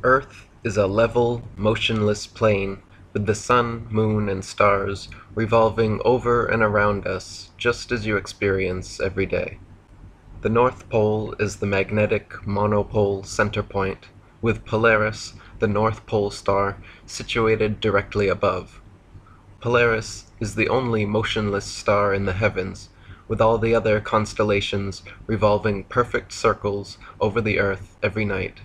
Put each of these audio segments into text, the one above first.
Earth is a level, motionless plane with the sun, moon, and stars revolving over and around us just as you experience every day. The North Pole is the magnetic monopole center point, with Polaris, the North Pole star, situated directly above. Polaris is the only motionless star in the heavens, with all the other constellations revolving perfect circles over the Earth every night.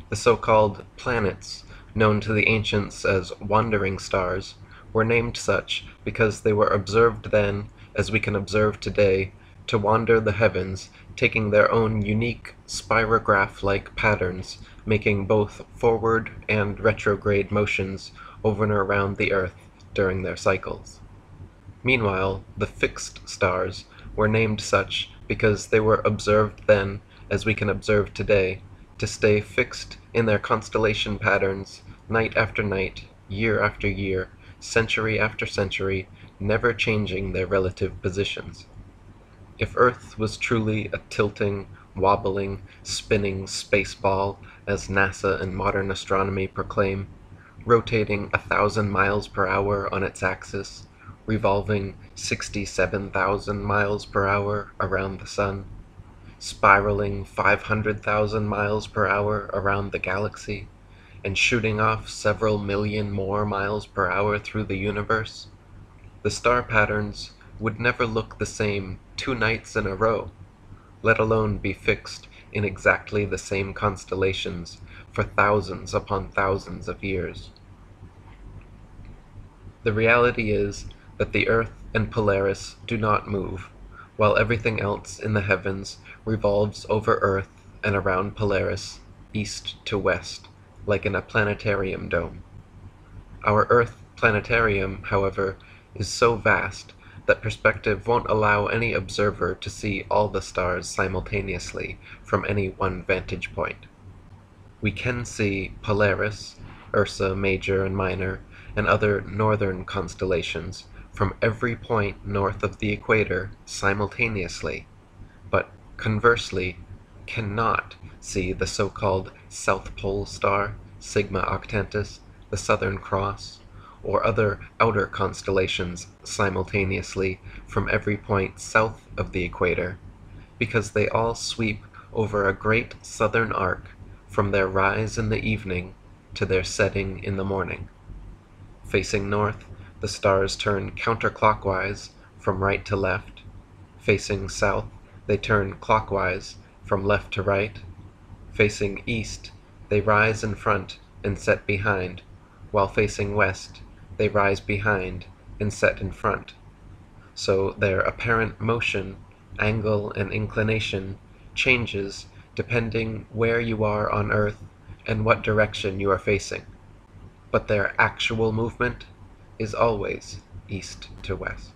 The so-called planets, known to the ancients as wandering stars, were named such because they were observed then, as we can observe today, to wander the heavens, taking their own unique spirograph-like patterns, making both forward and retrograde motions over and around the Earth during their cycles. Meanwhile, the fixed stars were named such because they were observed then, as we can observe today, to stay fixed in their constellation patterns night after night, year after year, century after century, never changing their relative positions. If Earth was truly a tilting, wobbling, spinning space ball, as NASA and modern astronomy proclaim, rotating 1,000 miles per hour on its axis, revolving 67,000 miles per hour around the Sun, spiraling 500,000 miles per hour around the galaxy, and shooting off several million more miles per hour through the universe, the star patterns would never look the same 2 nights in a row, let alone be fixed in exactly the same constellations for thousands upon thousands of years. The reality is that the Earth and Polaris do not move, while everything else in the heavens revolves over Earth and around Polaris, east to west, like in a planetarium dome. Our Earth planetarium, however, is so vast that perspective won't allow any observer to see all the stars simultaneously from any one vantage point. We can see Polaris, Ursa Major and Minor, and other northern constellations from every point north of the equator simultaneously, but conversely cannot see the so-called South Pole star, Sigma Octantis, the Southern Cross, or other outer constellations simultaneously from every point south of the equator, because they all sweep over a great southern arc from their rise in the evening to their setting in the morning. Facing north, the stars turn counterclockwise from right to left. Facing south, they turn clockwise from left to right. Facing east, they rise in front and set behind, while facing west, they rise behind and set in front. So their apparent motion, angle, and inclination changes depending where you are on Earth and what direction you are facing, but their actual movement is always east to west.